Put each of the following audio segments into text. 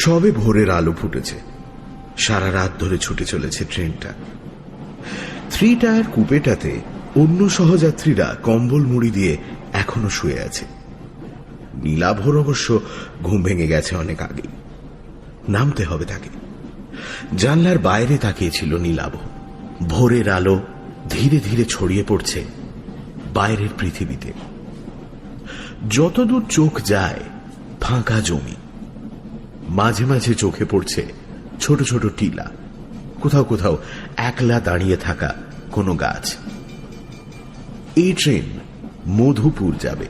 সবে ভোরের আলো ফুটেছে। সারা রাত ধরে ছুটে চলেছে ট্রেনটা। 3 টায়ার কুপেটাতে অন্য সহযাত্রীরা কম্বল মুড়ি দিয়ে এখনো শুয়ে আছে। নীলাভর অবশ্য ঘুম ভেঙে গেছে অনেক আগে। নামতে হবে তাকে। জানলার বাইরে তাকিয়েছিল নীলাভ। ভোরের আলো ধীরে ধীরে ছড়িয়ে পড়ছে বাইরের পৃথিবীতে। যতদূর চোখ যায় ফাঁকা জমি, মাঝে মাঝে চোখে পড়ছে ছোট ছোট টিলা, কোথাও কোথাও একলা দাঁড়িয়ে থাকা কোনো গাছ। এই ট্রেন মধুপুর যাবে।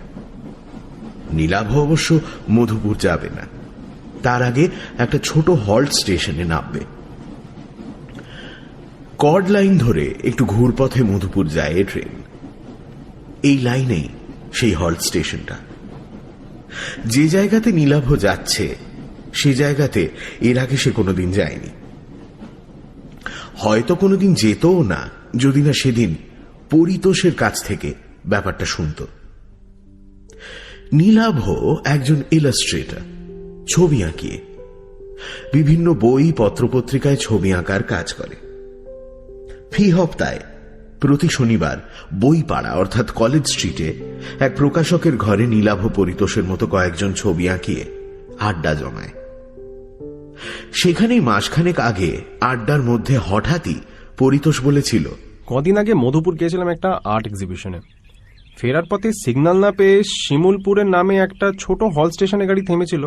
নীলাভ অবশ্য মধুপুর যাবে না, তার আগে একটা ছোট হল্ট স্টেশনে নামবে। কর্ড লাইন ধরে একটু ঘুরপথে মধুপুর যায় এই ট্রেন। এই লাইনেই সেই হল্ট স্টেশনটা। যে জায়গাতে নীলাভ যাচ্ছে সে জায়গাতে এর আগে সে কোনোদিন যায়নি, হয়তো কোনোদিন যেতও না যদি না সেদিন পরিতোষের কাছ থেকে ব্যাপারটা শুনত। নীলাভ একজন ইলাস্ট্রেটর, ছবি আঁকিয়ে বিভিন্ন বই পত্রপত্রিকায় ছবি আঁকার কাজ করে। ফি হপ্তায় প্রতি শনিবার বই পাড়া অর্থাৎ কলেজ স্ট্রিটে এক প্রকাশকের ঘরে নীলাভ পরিতোষের মতো কয়েকজন ছবি আঁকিয়ে আড্ডা জমায়। সেখানেই মাসখানেক আগে আড্ডার মধ্যে হঠাৎই পরিতোষ বলেছিল, কদিন আগে মধুপুর গিয়েছিলাম একটা আর্ট এক্সিবিশনে। ফেরার পথে সিগন্যাল না পেয়ে শিমুলপুরের নামে একটা ছোট হল স্টেশনে গাড়ি থেমেছিল।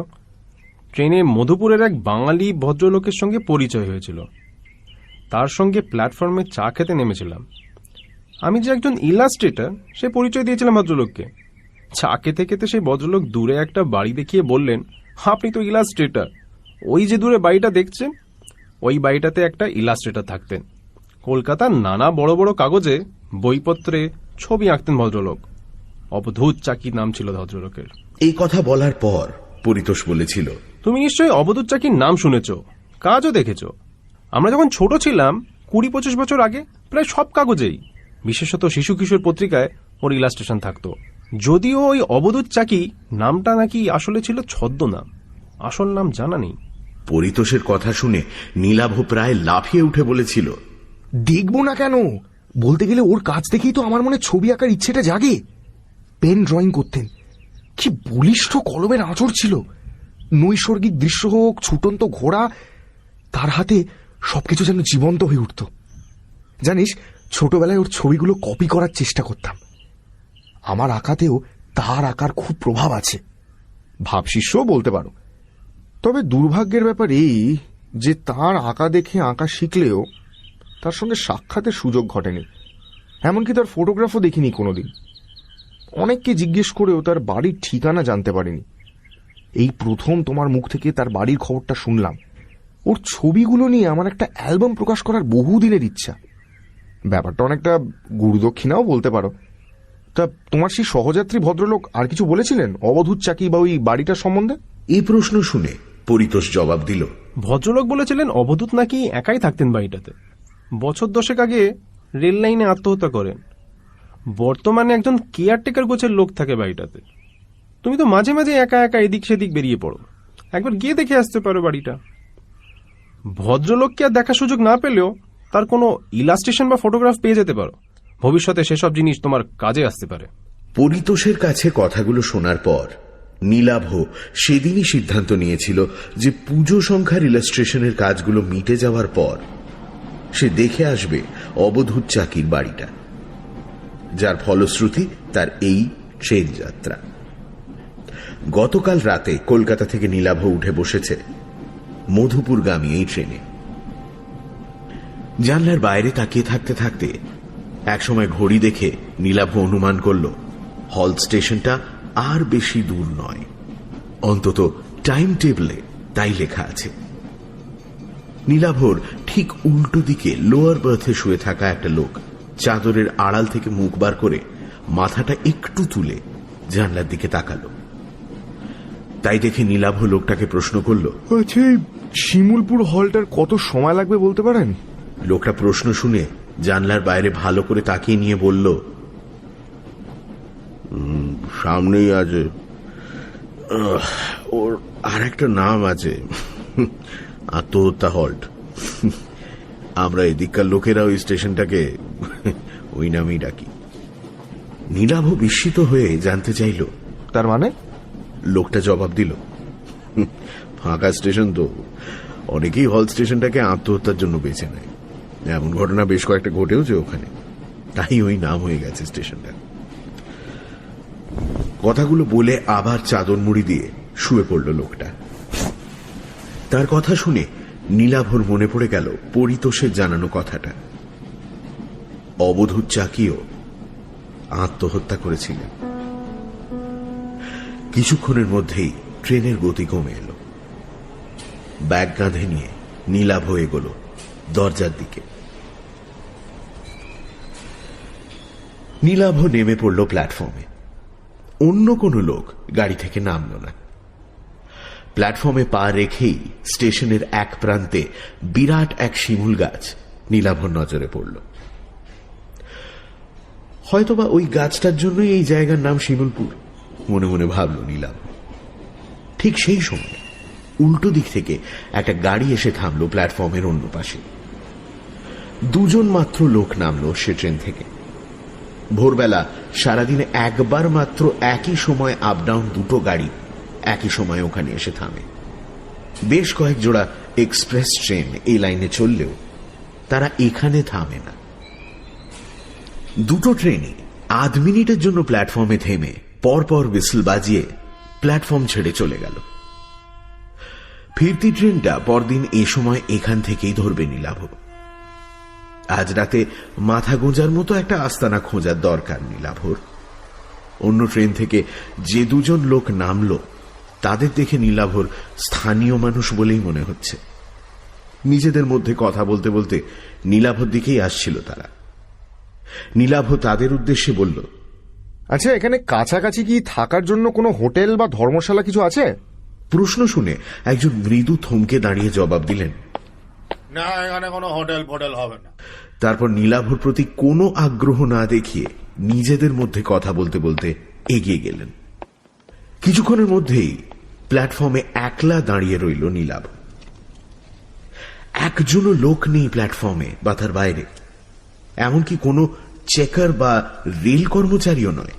ট্রেনে মধুপুরের এক বাঙালি ভদ্রলোকের সঙ্গে পরিচয় হয়েছিল। তার সঙ্গে প্ল্যাটফর্মে চা খেতে নেমেছিলাম। আমি যে একজন ইলাস্ট্রেটর সে পরিচয় দিয়েছিলাম ভদ্রলোককে। চা খেতে খেতে সেই ভদ্রলোক দূরে একটা বাড়ি দেখিয়ে বললেন, আপনি তো ইলাস্ট্রেটর, ওই যে দূরে বাড়িটা দেখছেন ওই বাড়িটাতে একটা ইলাস্ট্রেটর থাকতেন। কলকাতার নানা বড় বড় কাগজে বইপত্রে ছবি আঁকতেন ভদ্রলোক। অবধূত চাকি নাম ছিল ভদ্রলোকের। এই কথা বলার পর পরিতোষ বলেছিল, তুমি নিশ্চয়ই অবধূত চাকির নাম শুনেছ, কাজও দেখেছ। আমরা যখন ছোট ছিলাম 20-25 বছর আগে প্রায় সব কাগজেই, বিশেষত শিশু কিশোর পত্রিকায় ওর ইলাস্ট্রেশন থাকতো। যদিও ওই অবধূত চাকি নামটা নাকি আসলে ছিল ছদ্মনাম, আসল নাম জানা নেই। পরিতোষের কথা শুনে নীলাভ প্রায় লাফিয়ে উঠে বলেছিল, দেখবো না কেন, বলতে গেলে ওর কাছ থেকেই তো আমার মনে ছবি আঁকার ইচ্ছেটা জাগে। পেন ড্রয়িং করতেন, কি বলিষ্ঠ কলমের আঁচড় ছিল। নৈসর্গিক দৃশ্য হোক, ছুটন্ত ঘোড়া, তার হাতে সবকিছু যেন জীবন্ত হয়ে উঠত। জানিস, ছোটবেলায় ওর ছবিগুলো কপি করার চেষ্টা করতাম। আমার আঁকাতেও তার আঁকার খুব প্রভাব আছে, ভাবশিষ্যও বলতে পারো। তবে দুর্ভাগ্যের ব্যাপার এই যে তার আঁকা দেখে আঁকা শিখলেও তার সঙ্গে সাক্ষাতের সুযোগ ঘটেনি। এমনকি তার ফটোগ্রাফও দেখিনি কোনোদিন। অনেককে জিজ্ঞেস করেও তার বাড়ির ঠিকানা জানতে পারিনি। এই প্রথম তোমার মুখ থেকে তার বাড়ির খবরটা শুনলাম। ওর ছবিগুলো নিয়ে আমার একটা অ্যালবাম প্রকাশ করার বহুদিনের ইচ্ছা। ব্যাপারটা অনেকটা গুরুদক্ষিণাও বলতে পারো। তা তোমার সেই সহযাত্রী ভদ্রলোক আর কিছু বলেছিলেন অবধূত চাকি বা ওই বাড়িটার সম্বন্ধে? এই প্রশ্ন শুনে পরিতোষ জবাব দিল, ভদ্রলোক বলেছিলেন অবধূত নাকি একাই থাকতেন বাড়িটাতে। বছর 10 আগে রেল লাইনে আত্মহত্যা করেন। বর্তমানে একজন কেয়ারটেকার গোছের লোক থাকে বাড়িটাতে। তুমি তো মাঝে মাঝে একা একা এদিক সেদিক বেরিয়ে পড়ো, একবার গিয়ে দেখে আসতে পারো বাড়িটা। ভদ্রলোককে আর দেখার সুযোগ না পেলেও তার কোনো ইলাস্ট্রেশন বা ফটোগ্রাফ পেয়ে যেতে পারো। ভবিষ্যতে সেসব জিনিস তোমার কাজে আসতে পারে। পরিতোষের কাছে কথাগুলো শোনার পর নীলাভ সেদিনই সিদ্ধান্ত নিয়েছিল যে পুজো সংখ্যার ইলাস্ট্রেশনের কাজগুলো মিটে যাওয়ার পর সে দেখে আসবে অবধূত চাকির বাড়িটা, যার ফলশ্রুতি তার এই ট্রেন যাত্রা। গতকাল রাতে কলকাতা থেকে নীলাভ উঠে বসেছে মধুপুরগামী এই ট্রেনে। জানলার বাইরে তাকিয়ে থাকতে থাকতে একসময় ঘড়ি দেখে নীলাভ অনুমান করল হল স্টেশনটা আর বেশি দূর নয়, অন্তত টাইম টেবলে তাই লেখা আছে। নীলাভর ঠিক উল্টো দিকে লোয়ার বার্থে শুয়ে থাকা একটা লোক চাদরের আড়াল থেকে মুখ বার করে মাথাটা একটু তুলে জানলার দিকে তাকালো। তাই দেখে নীলাভ লোকটাকে প্রশ্ন করল, আচ্ছা, শিমুলপুর হলটার কত সময় লাগবে বলতে পারেন? লোকটা প্রশ্ন শুনে জানলার বাইরে ভালো করে তাকিয়ে নিয়ে বলল, সামনেই আছে, ওর আর একটা নাম আছে, আত্মহত্যা হল্ট। আমরা এদিককার লোকেরা ওই স্টেশনটাকে ওই নামেই ডাকি। নীলাভ বিস্মিত হয়ে জানতে চাইল, তার মানে? লোকটা জবাব দিল, ফাঁকা স্টেশন তো, অনেকেই হল স্টেশনটাকে আত্মহত্যার জন্য বেছে নেয়। এমন ঘটনা বেশ কয়েকটা ঘটেওছে ওখানে, তাই ওই নাম হয়ে গেছে স্টেশনটা। কথাগুলো বলে আবার চাদর মুড়ি দিয়ে শুয়ে পড়ল লোকটা। তার কথা শুনে নীলাভর মনে পড়ে গেল পরিতোষের জানানো কথাটা। অবধূত চাকিও আত্মহত্যা করেছিলেন। কিছুক্ষণের মধ্যেই ট্রেনের গতি কমে এলো। ব্যাগ কাঁধে নিয়ে নীলাভ এগোল দরজার দিকে। নীলাভ নেমে পড়ল প্ল্যাটফর্মে। অন্য কোনো লোক গাড়ি থেকে নামল না। প্ল্যাটফর্মে পা রেখেই স্টেশনের এক প্রান্তে বিরাট এক শিমুল গাছ নীলাভর নজরে পড়ল। হয়তোবা ওই গাছটার জন্যই এই জায়গার নাম শিমুলপুর, মনে মনে ভাবল নীলাভ। ঠিক সেই সময় উল্টো দিক থেকে একটা গাড়ি এসে থামল প্ল্যাটফর্মের অন্য পাশে। দুজন মাত্র লোক নামল সে ট্রেন থেকে। ভোরবেলা সারাদিনে একবার মাত্র একই সময় আপ ডাউন দুটো গাড়ি একই সময় ওখানে এসে থামে। বেশ কয়েক জোড়া এক্সপ্রেস ট্রেন এই লাইনে চললেও তারা এখানে থামে না। দুটো ট্রেনই আধ মিনিটের জন্য প্ল্যাটফর্মে থেমে পরপর হুইসল বাজিয়ে প্ল্যাটফর্ম ছেড়ে চলে গেল। ফিরতি ট্রেনটা পরদিন এ সময় এখান থেকেই ধরবে নীলাভ। আজ রাতে মাথা গোঁজার মতো একটা আস্তানা খোঁজার দরকার নীলাভর। অন্য ট্রেন থেকে যে দুজন লোক নামল তাদের দেখে নীলাভর স্থানীয় মানুষ বলেই মনে হচ্ছে। নিজেদের মধ্যে কথা বলতে বলতে নীলাভর দিকেই আসছিল তারা। নীলাভ তাদের উদ্দেশ্যে বলল, আচ্ছা, এখানে কাছাকাছি কি থাকার জন্য কোনো হোটেল বা ধর্মশালা কিছু আছে? প্রশ্ন শুনে একজন মৃদু থমকে দাঁড়িয়ে জবাব দিলেন, না, এখানে কোনো হোটেল ফোটেল হবে না। তারপর নীলাভর প্রতি কোনো আগ্রহ না দেখিয়ে নিজেদের মধ্যে কথা বলতে বলতে এগিয়ে গেলেন। কিছুক্ষণের মধ্যেই প্ল্যাটফর্মে একলা দাঁড়িয়ে রইল নীলাভ। একজনও লোক নেই প্ল্যাটফর্মে বা তার বাইরে, এমনকি কোনো চেকার বা রেল কর্মচারীও নয়।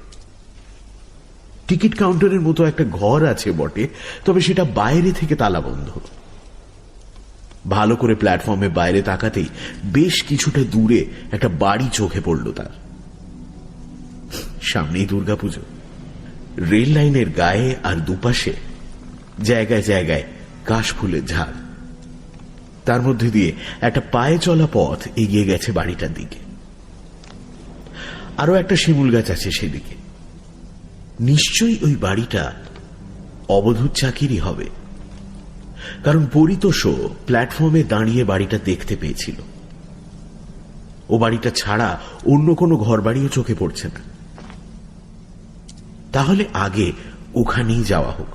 টিকিট কাউন্টারের মতো একটা ঘর আছে বটে, তবে সেটা বাইরে থেকে তালাবন্ধ। ভালো করে প্ল্যাটফর্মে বাইরে তাকাতেই বেশ কিছুটা দূরে একটা বাড়ি চোখে পড়ল তার। সামনেই দুর্গাপুজো। রেল লাইনের গায়ে আর দুপাশে জায়গায় জায়গায় কাশফুলের ঝাড়। তার মধ্যে দিয়ে একটা পায়ে চলা পথ এগিয়ে গেছে বাড়িটার দিকে। আরো একটা শিমুল গাছ আছে সেদিকে। নিশ্চয়ই ওই বাড়িটা অবধূত চাকিরই হবে, কারণ পরিতোষও প্ল্যাটফর্মে দাঁড়িয়ে বাড়িটা দেখতে পেয়েছিল। ও বাড়িটা ছাড়া অন্য কোনো ঘর বাড়িও চোখে পড়ছে না। তাহলে আগে ওখানেই যাওয়া হোক।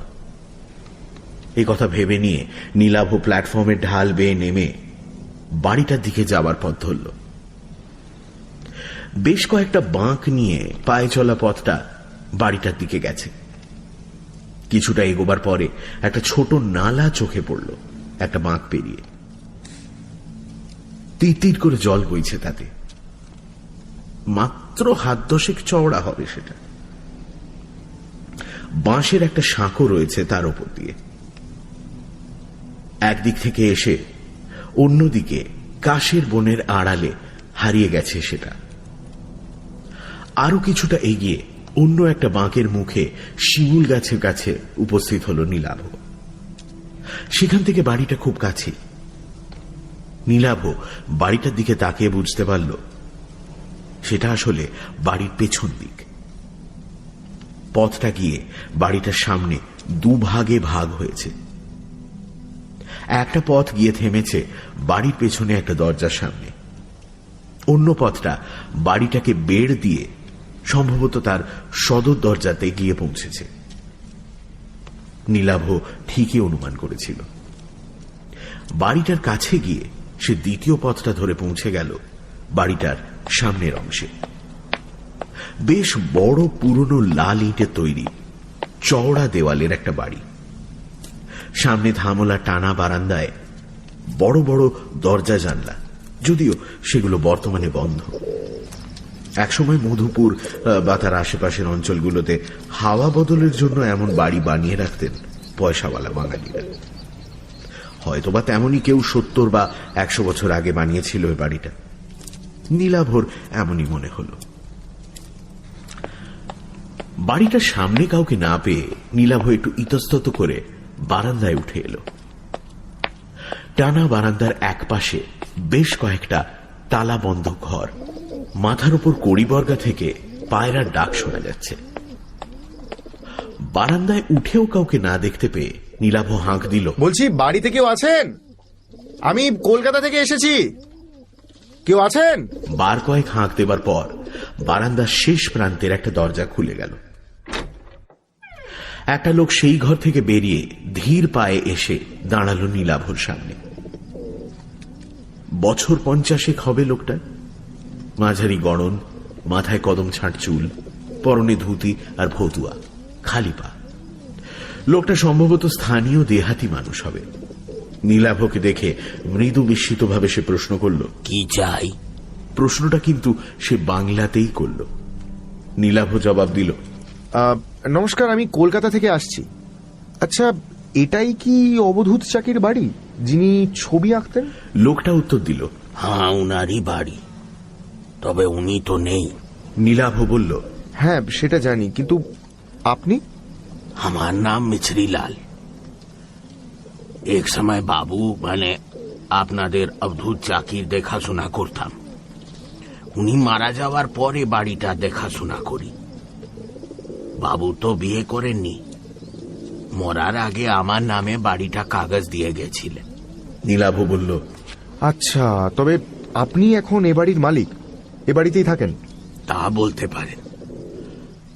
এই কথা ভেবে নিয়ে নীলাভ প্ল্যাটফর্মের ঢাল বেয়ে নেমে বাড়িটার দিকে যাবার পথ ধরল। বেশ কয়েকটা বাঁক নিয়ে পায়ে চলা পথটা বাড়িটার দিকে গেছে। কিছুটা এগোবার পরে একটা ছোট নালা চোখে পড়ল একটা বাঁক পেরিয়ে। তির করে জল বইছে তাতে। মাত্র হাত দশেক চওড়া হবে সেটা। বাঁশের একটা সাঁকো রয়েছে তার উপর দিয়ে। একদিক থেকে এসে অন্যদিকে কাশের বনের আড়ালে হারিয়ে গেছে সেটা। আরো কিছুটা এগিয়ে অন্য একটা বাঁকের মুখে শিমুল গাছের কাছে উপস্থিত হল নীলাভ। সেখান থেকে বাড়িটা খুব কাছে। নীলাভ বাড়িটার দিকে তাকিয়ে বুঝতে পারল সেটা আসলে বাড়ির পেছন দিক। পথটা গিয়ে বাড়িটার সামনে দুভাগে ভাগ হয়েছে। একটা পথ গিয়ে থেমেছে বাড়ির পেছনে একটা দরজার সামনে। অন্য পথটা বাড়িটাকে বেড় দিয়ে সম্ভবত তার সদর দরজাতে গিয়ে পৌঁছেছে। নীলাভ ঠিকই অনুমান করেছিল। বাড়িটার কাছে গিয়ে সে দ্বিতীয় পথটা ধরে পৌঁছে গেল বাড়িটার সামনের অংশে। বেশ বড় পুরনো লাল ইটের তৈরি চওড়া দেওয়ালের একটা বাড়ি। সামনে ধামলা টানা বারান্দায় বড় বড় দরজা জানলা, যদিও সেগুলো বর্তমানে বন্ধ। একসময় মধুপুর বা তার আশেপাশের অঞ্চলগুলোতে হাওয়া বদলের জন্য এমন বাড়ি বানিয়ে রাখতেন পয়সাওয়ালা বাঙালিরা। হয়তোবা তেমনই কেউ 70 বা 100 বছর আগে বানিয়েছিল ওই বাড়িটা। নীলাভর এমনই মনে হলো। বাড়িটার সামনে কাউকে না পেয়ে নীলাভ একটু ইতস্তত করে বারান্দায় উঠে এলো। টানা বারান্দার এক পাশে বেশ কয়েকটা তালা বন্ধ ঘর, মাথার উপর কড়িবর্গা থেকে পায়রার ডাক শোনা যাচ্ছে। বারান্দায় উঠেও কাউকে না দেখতে পেয়ে নীলাভ হাঁক দিল, বলছি বাড়িতে কেউ আছেন? আমি কলকাতা থেকে এসেছি, কেউ আছেন? বার কয়েক হাঁক দেবার পর বারান্দার শেষ প্রান্তের একটা দরজা খুলে গেল। একটা লোক সেই ঘর থেকে বেরিয়ে ধীর পায়ে এসে দাঁড়ালো নীলাভর সামনে। বছর 50 হবে লোকটা। মাঝারি গড়ন, মাথায় কদম ছাঁট চুল, পরনে ধুতি আর ভতুয়া, খালি পা। লোকটা সম্ভবত স্থানীয় দেহাতি মানুষ হবে। নীলাভকে দেখে মৃদু বিস্মিতভাবে সে প্রশ্ন করল, কি চাই? প্রশ্নটা কিন্তু সে বাংলাতেই করল। নীলাভ জবাব দিল, নমস্কার, আমি কলকাতা থেকে আসছি। আচ্ছা, এটাই কি অবধূত চাকির বাড়ি, যিনি ছবি আঁকতেন? লোকটা উত্তর দিল, হ্যাঁ, উনারই বাড়ি, তবে উনি তো নেই। নীলাভ বলল, হ্যাঁ সেটা জানি, কিন্তু আপনি? আমার নাম মিছরিলাল। এক সময় বাবু মানে আপনাদের অবধূত চাকির দেখাশোনা করতাম। উনি মারা যাওয়ার পরে বাড়িটা দেখাশোনা করি। বাবু তো বিয়ে করেননি, মরার আগে আমার নামে বাড়িটা কাগজ দিয়ে গেছিলেন। নীলাভ বলল, আচ্ছা, তবে আপনি এখন এ বাড়ির মালিক, এ বাড়িতেই থাকেন? তা বলতে পারেন,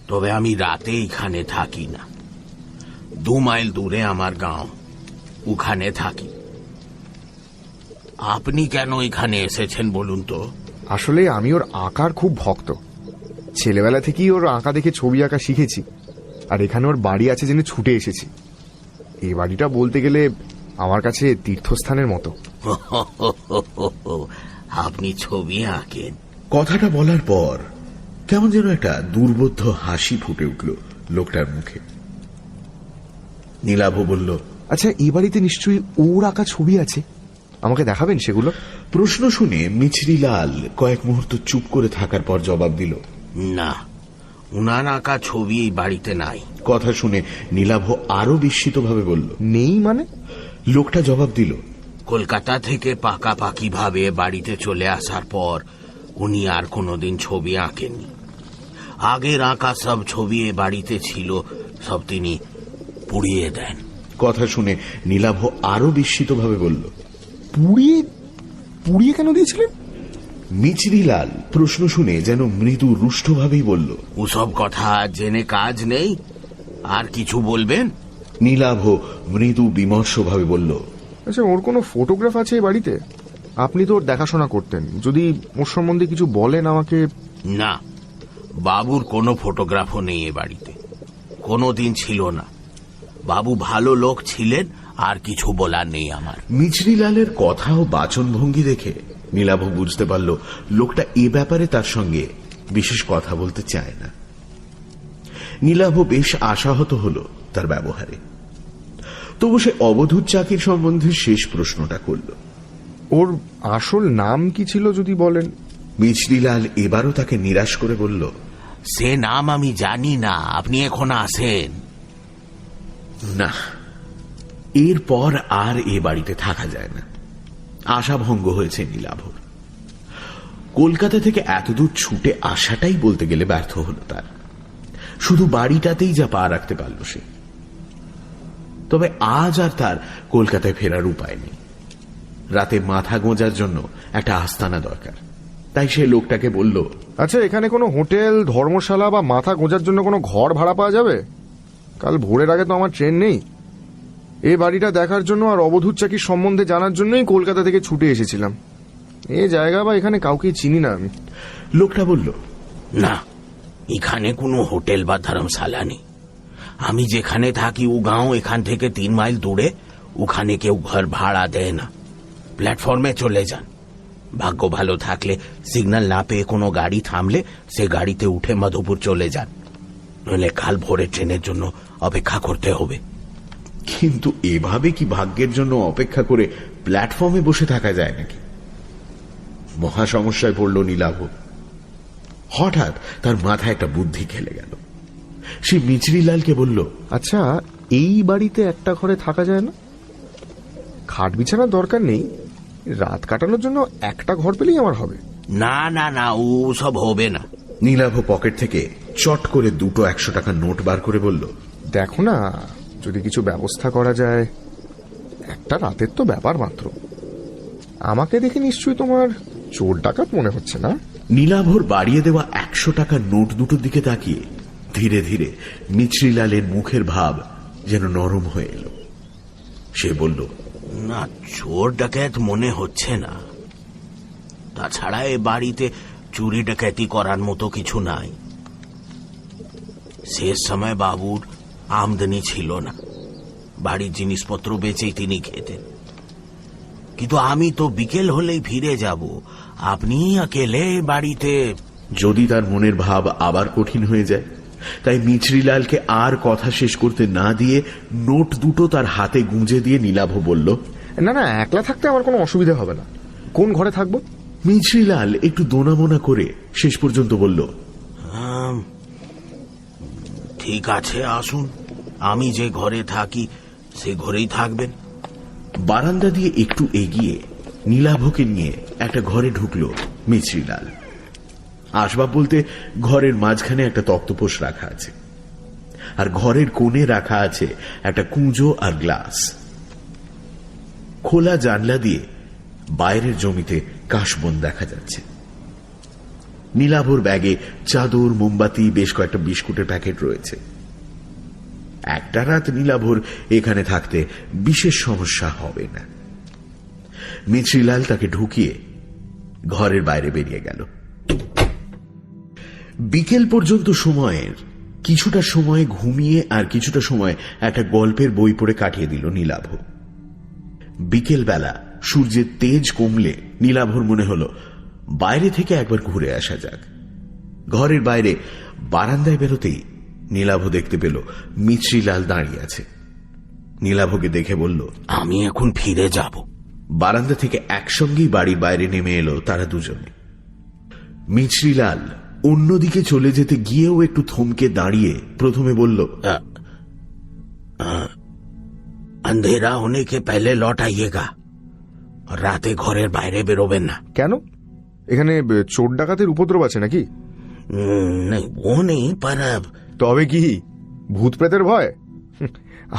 তবে আমি রাতে এখানে থাকি না। 2 মাইল দূরে আমার গাঁও, ওখানে থাকি। আপনি কেন এখানে এসেছেন বলুন তো? আসলে আমি ওর আঁকার খুব ভক্ত। ছেলেবেলা থেকেই ওর আঁকা দেখে ছবি আঁকা শিখেছি, আর এখানে ওর বাড়ি আছে জেনে ছুটে এসেছি। এই বাড়িটা বলতে গেলে আমার কাছে তীর্থস্থানের মতো। আপনি ছবি আঁকেন? কথাটা বলার পর কেমন যেন একটা দুর্বোধ্য হাসি ফুটে উঠল লোকটার মুখে। নীলাভ বলল, আচ্ছা, এই বাড়িতে নিশ্চয়ই ওর আঁকা ছবি আছে, আমাকে দেখাবেন সেগুলো? প্রশ্ন শুনে মিছরিলাল কয়েক মুহূর্ত চুপ করে থাকার পর জবাব দিল, না, উনার আঁকা ছবি এই বাড়িতে নাই। কথা শুনে নীলাভ আরো বিস্মিতভাবে বলল, নেই মানে? লোকটা জবাব দিল, কলকাতা থেকে পাকাপাকি ভাবে বাড়িতে চলে আসার পর উনি আর কোনোদিন ছবি আঁকেননি। আগের আঁকা সব ছবি এ বাড়িতে ছিল, সব তিনি পুড়িয়ে দেন। কথা শুনে নীলাভ আরো বিস্মিতভাবে বলল, পুড়িয়ে? পুড়িয়ে কেন দিয়েছিলেন? মিছরিলাল প্রশ্ন শুনে যেন মৃদু রুষ্টভাবেই বলল, ওসব কথা জেনে কাজ নেই, আর কিছু বলবেন? নীলাভ মৃদু বিমর্ষভাবে বলল, আচ্ছা, ওর কোনো ফটোগ্রাফ আছে এই বাড়িতে? আপনি তো ওর দেখাশোনা করতেন, যদি ওর সম্বন্ধে কিছু বলেন আমাকে। না, বাবুর কোনো ফটোগ্রাফও নেই এ বাড়িতে, কোনোদিন ছিল না। বাবু ভালো লোক ছিলেন, আর কিছু বলার নেই আমার। মিছরিলালের কথা ও বাচনভঙ্গি দেখে নীলাভ বুঝতে পারল লোকটা এ ব্যাপারে তার সঙ্গে বিশেষ কথা বলতে চায় না। নীলাভ বেশ আশাহত হল তার ব্যবহারে। তবু সে অবধূত চাকির সম্বন্ধে শেষ প্রশ্নটা করল, ওর আসল নাম কি ছিল যদি বলেন? মিছরিলাল এবারও তাকে নিরাশ করে বলল, সে নাম আমি জানি না, আপনি এখন আসেন। না, এরপর আর এ বাড়িতে থাকা যায় না। আশাভঙ্গ হয়েছে নীলাভর। কলকাতা থেকে এতদূর ছুটে আসাটাই বলতে গেলে ব্যর্থ হল তার। শুধু বাড়িটাতেই যা পা রাখতে পারল সে। তবে আজ আর তার কলকাতায় ফেরার উপায় নেই। রাতে মাথা গোঁজার জন্য একটা আস্তানা দরকার। তাই সে লোকটাকে বলল, আচ্ছা, এখানে কোনো হোটেল, ধর্মশালা বা মাথা গোঁজার জন্য কোনো ঘর ভাড়া পাওয়া যাবে? কাল ভোরের আগে তো আমার ট্রেন নেই। এই বাড়িটা দেখার জন্য আর অবধূত চাকির সম্বন্ধে জানার জন্যই কলকাতা থেকে ছুটে এসেছিলাম। এই জায়গা বা এখানে কাউকেই চিনি না আমি। লোকটা বলল, না, এখানে কোনো হোটেল বা ধর্মশালা নেই। আমি যেখানে থাকি ও গাঁও এখান থেকে 3 মাইল দূরে, ওখানে কেউ ঘর ভাড়া দেয় না। প্ল্যাটফর্মে চলে যান। ভাগ্য ভালো থাকলে সিগন্যাল না পেয়ে কোনো গাড়ি থামলে সে গাড়িতে উঠে মধুপুর চলে যান, নইলে কাল ভোরে ট্রেনের জন্য অপেক্ষা করতে হবে। কিন্তু এভাবে কি ভাগ্যের জন্য অপেক্ষা করে প্ল্যাটফর্মে বসে থাকা যায় নাকি? মহা সমস্যায় পড়ল নীলাভ। হঠাৎ তার মাথায় একটা বুদ্ধি খেলে গেল। সে মিচরিলালকে বলল, আচ্ছা, এই বাড়িতে একটা ঘরে থাকা যায় না? খাট বিছানার দরকার নেই, রাত কাটানোর জন্য একটা ঘর পেলেই আমার হবে। না না না, ও সব হবে না। নীলাভ পকেট থেকে চট করে 2 100 টাকার নোট বার করে বলল, দেখো না, যদি কিছু ব্যবস্থা করা যায়। একটা রাতের তো ব্যাপার মাত্র। আমাকে দেখে নিশ্চয়ই তোমার চোর ডাকাত মনে হচ্ছে না? নীলাভর বাড়িয়ে দেওয়া 100 টাকার নোট দুটোর দিকে তাকিয়ে ধীরে ধীরে মিচরিলালের মুখের ভাব যেন নরম হয়ে এলো। সে বলল, না, চোর ডাকাত মনে হচ্ছে না। তাছাড়া এ বাড়িতে চুরি ডাকাতি করার মতো কিছু নাই। শেষ সময় বাবুর আমদানি ছিল না, বাড়ির জিনিসপত্র বেচেই তিনি খেতেন। কিন্তু আমি তো বিকেল হলেই ফিরে যাব, আপনি একেলে বাড়িতে। যদি তার মনের ভাব আবার কঠিন হয়ে যায়, তাই মিচরিলালকে আর কথা শেষ করতে না দিয়ে নোট দুটো তার হাতে গুঁজে দিয়ে নীলাভ বলল, না না, একলা থাকতে আমার কোনো অসুবিধা হবে না। কোন ঘরে থাকবো? মিচরিলাল একটু দোনামোনা করে শেষ পর্যন্ত বলল, ঠিক আছে, আসুন। আমি যে ঘরে থাকি সে ঘরেই থাকবেন। বারান্দা দিয়ে একটু এগিয়ে নীলাভকে নিয়ে একটা ঘরে ঢুকলো মিচরিলাল। আসবাব বলতে ঘরের মাঝখানে একটা তক্তপোষ রাখা আছে, আর ঘরের কোণে রাখা আছে একটা কুঁজো আর গ্লাস। খোলা জানলা দিয়ে বাইরের জমিতে কাশবন দেখা যাচ্ছে। নীলাভর ব্যাগে চাদর, মোমবাতি, বেশ কয়েকটা বিস্কুটের প্যাকেট রয়েছে। একটা রাত নীলাভর এখানে থাকতে বিশেষ সমস্যা হবে না। মিচরিলাল তাকে ঢুকিয়ে ঘরের বাইরে বেরিয়ে গেল। বিকেল পর্যন্ত সময়ের কিছুটা সময় ঘুমিয়ে আর কিছুটা সময় একটা গল্পের বই পড়ে কাটিয়ে দিল নীলাভ। বিকেল বেলা সূর্যের তেজ কমলে নীলাভর মনে হলো বাইরে থেকে একবার ঘুরে আসা যাক। ঘরের বাইরে বারান্দায় বেরোতেই নীলাভ দেখতে পেল মিচরিলাল দাঁড়িয়ে আছে। নীলাভকে দেখে বলল, আমি এখন ফিরে যাব। বারান্দা থেকে একসঙ্গেই বাড়ির বাইরে নেমে এলো তারা দুজনে। মিচরিলাল অন্যদিকে চলে যেতে গিয়েও একটু থমকে দাঁড়িয়ে প্রথমে বলল, अंधेरा होने के पहले लौट आइएगा, রাতে ঘরের বাইরে বেরোবেন না। কেন? এখানে চোর ডাকাতের উপদ্রব আছে নাকি? नहीं, वो नहीं, पर তবে কি ভূত প্রেতের ভয়?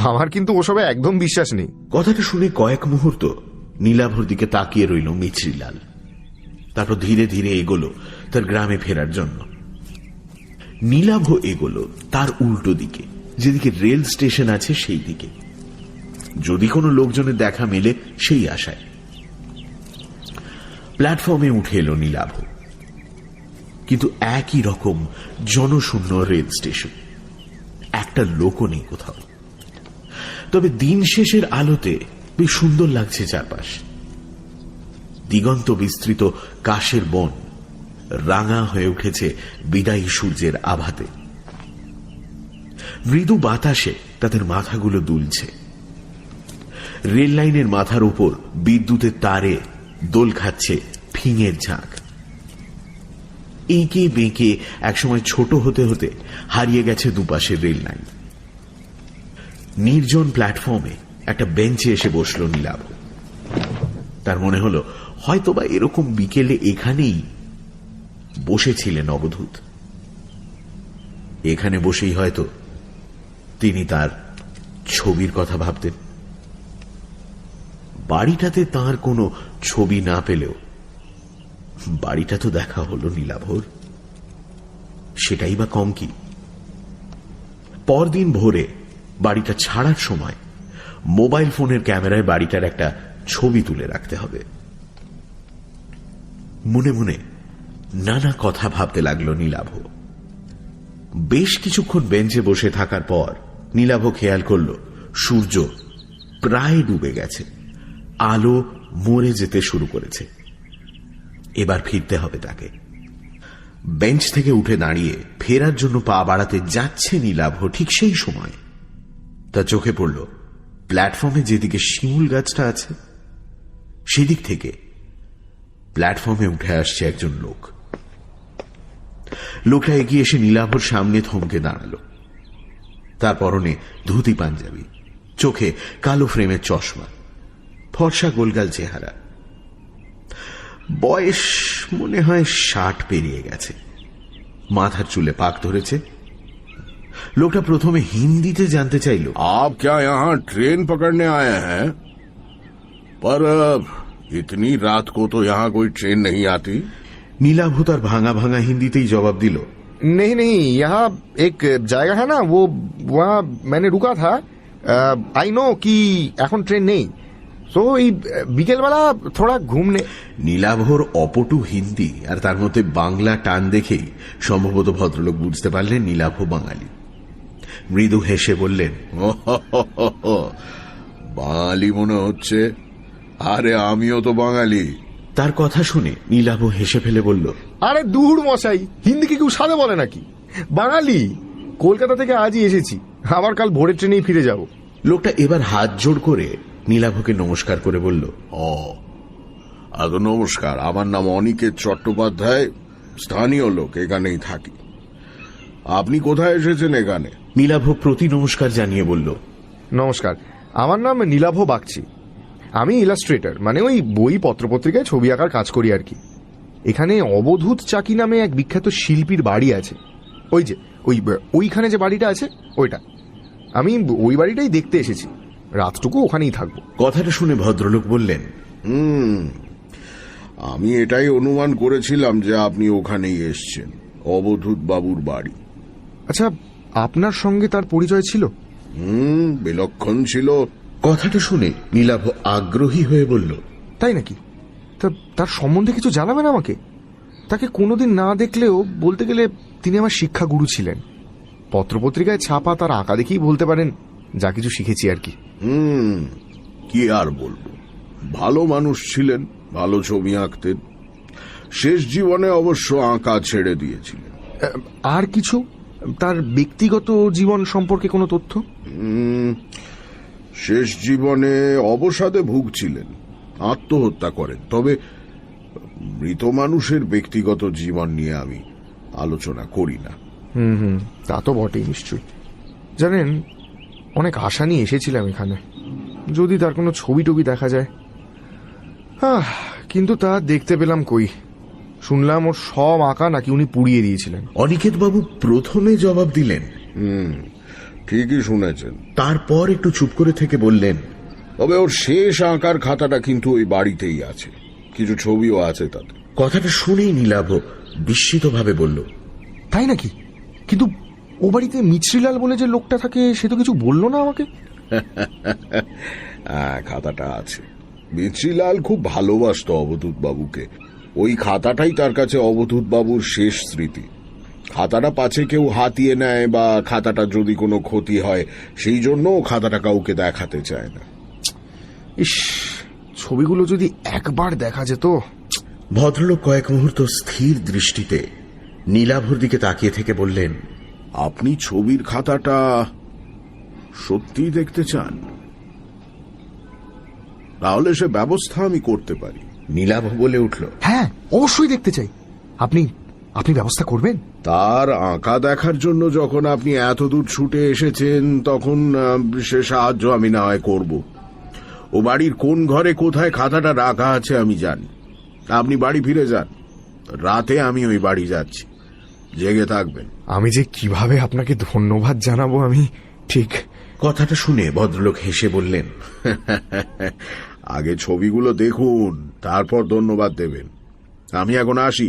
আমার কিন্তু ওসবে একদম বিশ্বাস নেই। কথাটা শুনে কয়েক মুহূর্ত নীলাভর দিকে তাকিয়ে রইল মিচরিলাল। তারপর ধীরে ধীরে এগোলো তার গ্রামে ফেরার জন্য। নীলাভ এগোলো তার উল্টো দিকে, যেদিকে রেল স্টেশন আছে সেই দিকে, যদি কোনো লোকজনের দেখা মেলে সেই আশায়। প্ল্যাটফর্মে উঠে এলো নীলাভ, কিন্তু একই রকম জনশূন্য রেল স্টেশন, একটা লোকও নেই কোথাও। তবে দিন শেষের আলোতে বেশ সুন্দর লাগছে চারপাশ। দিগন্ত বিস্তৃত কাশের বন রাঙা হয়ে উঠেছে বিদায়ী সূর্যের আভাতে। মৃদু বাতাসে তাদের মাথাগুলো দুলছে। রেল লাইনের মাথার উপর বিদ্যুতের তারে দোল খাচ্ছে ফিঙের ঝাঁক। এঁকে বেঁকে একসময় ছোট হতে হতে হারিয়ে গেছে দুপাশের রেল লাইন। নির্জন প্ল্যাটফর্মে একটা বেঞ্চে এসে বসল নীলাভ। তার মনে হলো হয়তোবা এরকম বিকেলে এখানেই বসেছিলেন অবধূত। এখানে বসেই হয়তো তিনি তার ছবির কথা ভাবতেন। বাড়িটাতে তার কোনো ছবি না পেলেও বাড়িটা তো দেখা হলো নীলাভর, সেটাই বা কম কি। পরদিন ভোরে বাড়িটা ছাড়ার সময় মোবাইল ফোনের ক্যামেরায় বাড়িটার একটা ছবি তুলে রাখতে হবে। মনে মনে নানা কথা ভাবতে লাগলো নীলাভ। বেশ কিছুক্ষণ বেঞ্চে বসে থাকার পর নীলাভ খেয়াল করল সূর্য প্রায় ডুবে গেছে, আলো মরে যেতে শুরু করেছে। এবার ফিরতে হবে তাকে। বেঞ্চ থেকে উঠে দাঁড়িয়ে ফেরার জন্য পা বাড়াতে যাচ্ছে নীলাভ, ঠিক সেই সময় তার চোখে পড়ল প্ল্যাটফর্মে যেদিকে শিমুল গাছটা আছে সেদিক থেকে প্ল্যাটফর্মে উঠে আসছে একজন লোক। লোকটা এগিয়ে এসে নীলাভর সামনে থমকে দাঁড়ালো। তার পরনে ধুতি পাঞ্জাবি, চোখে কালো ফ্রেমের চশমা, ফর্সা গোলগাল চেহারা। বয়স মনে হয় 60 পেরিয়ে গেছে। মাথার চুলে পাক ধরেছে। লোকটা প্রথমে হিন্দিতে জানতে চাইল, आप क्या यहाँ ट्रेन पकड़ने आए हैं? पर इतनी रात को तो यहाँ कोई ट्रेन नहीं आती। নীলাভ তার ভাঙা ভাঙা হিন্দিতেই জবাব দিল, नहीं नहीं, यहाँ एक जगह है ना, वो वहाँ मैंने रुका था। आई नो कि এখন ট্রেন নেই, সো এই বিকেলবেলা থোড়া ঘুমনে। নীলাভর অপটু হিন্দি আর তার মধ্যে বাংলা টান দেখেই সম্ভবত ভদ্রলোক বুঝতে পারলেন নীলাভ বাঙালি। মৃদু হেসে বললেন, বাঙালি মনে হচ্ছে। আরে আমিও তো বাঙালি। তার কথা শুনে নীলাভ হেসে ফেলে বলল, আরে দূর মশাই, হিন্দি কি কেউ সাদে বলে নাকি? বাঙালি, কলকাতা থেকে আজই এসেছি, আবার কাল ভোরের ট্রেনেই ফিরে যাব। লোকটা এবার হাত জোড় করে নীলাভকে নমস্কার করে বলল, ও আদৌ নমস্কার, আমার নাম অনিকেত চট্টোপাধ্যায়, স্থানীয় লোক, এখানেই থাকি। আপনি কোথায় এসেছেন এখানে? নীলাভ প্রতি নমস্কার জানিয়ে বলল, নমস্কার, আমার নাম নীলাভ বাগচি। আমি ইলাস্ট্রেটর, মানে ওই বই পত্রপত্রিকায় ছবি আঁকার কাজ করি আর কি। এখানে অবধূত চাকি নামে এক বিখ্যাত শিল্পীর বাড়ি আছে। ওই যে ওইখানে যে বাড়িটা আছে ওইটা। আমি ওই বাড়িটাই দেখতে এসেছি, রাতটুকু ওখানেই থাকবো। কথাটা শুনে ভদ্রলোক বললেন, আমি এটাই অনুমান করেছিলাম যে আপনি ওখানেই এসছেন, অবধূত বাবুর বাড়ি। আচ্ছা, আপনার সঙ্গে তার পরিচয় ছিল? বিলক্ষণ ছিল। কথাটা শুনে নীলাভ আগ্রহী হয়ে বলল, তাই নাকি? তার সম্বন্ধে কিছু জানাবেন আমাকে? তাকে কোনোদিন না দেখলেও বলতে গেলে তিনি আমার শিক্ষাগুরু ছিলেন। পত্রপত্রিকায় ছাপা তার আঁকা দেখেই বলতে পারেন যা কিছু শিখেছি আর কি। কি আর বলবো, ভালো মানুষ ছিলেন, ভালো ছবি আঁকতেন। শেষ জীবনে অবশ্য আঁকা ছেড়ে দিয়েছিলেন। আর কিছু তার ব্যক্তিগত জীবন সম্পর্কে কোনো তথ্য? শেষ জীবনে অবসাদে ভুগছিলেন, আত্মহত্যা করেন। তবে মৃত মানুষের ব্যক্তিগত জীবন নিয়ে আমি আলোচনা করি না। তা তো বটেই নিশ্চয়ই। জানেন, অনেক আশা নিয়ে এসেছিলাম এখানে, যদি তার কোনো ছবি টবি দেখা যায়। কিন্তু তা দেখতে পেলাম কই। শুনলাম ওর সব আঁকা নাকি উনি পুড়িয়ে দিয়েছিলেন। অনিকেত বাবু প্রথমে জবাব দিলেন, ঠিকই শুনেছেন। তারপর একটু চুপ করে থেকে বললেন, তবে ওর শেষ আঁকার খাতাটা কিন্তু ওই বাড়িতেই আছে, কিছু ছবিও আছে তাতে। কথাটা শুনেই নীলাভ বিস্মিতভাবে বলল, তাই নাকি? কিন্তু ও বাড়িতে মিছরিলাল বলে যে লোকটা থাকে সে তো কিছু বললো না আমাকে। খাতাটা আছে। মিছরিলাল খুব ভালোবাসতো অবধূত বাবুকে। ওই খাতাটাই তার কাছে অবধূত বাবুর শেষ স্মৃতি। খাতাটা পাছে কেউ হাতিয়ে নেয় বা খাতাটা যদি কোনো ক্ষতি হয়, সেই জন্য খাতাটা কাউকে দেখাতে চায় না। ইস, ছবিগুলো যদি একবার দেখা যেত। ভদ্রলোক কয়েক মুহূর্ত স্থির দৃষ্টিতে নীলাভর দিকে তাকিয়ে থেকে বললেন, আপনি ছবির খাতাটা সত্যিই দেখতে চান? তাহলে সে ব্যবস্থা আমি করতে পারি। নীলাভ বলে উঠল, হ্যাঁ, অবশ্যই দেখতে চাই। আপনি ব্যবস্থা করবেন? তার আঁকা দেখার জন্য যখন আপনি এত দূর ছুটে এসেছেন, তখন সে সাহায্য আমি না হয় করব। ও বাড়ির কোন ঘরে কোথায় খাতাটা রাখা আছে আমি জানি। আপনি বাড়ি ফিরে যান, রাতে আমি ওই বাড়ি যাচ্ছি, জেগে থাকবেন। আমি যে কিভাবে আপনাকে ধন্যবাদ জানাবো আমি ঠিক। কথাটা শুনে ভদ্রলোক হেসে বললেন, আগে ছবিগুলো দেখুন, তারপর ধন্যবাদ দেবেন। আমি এখন আসি,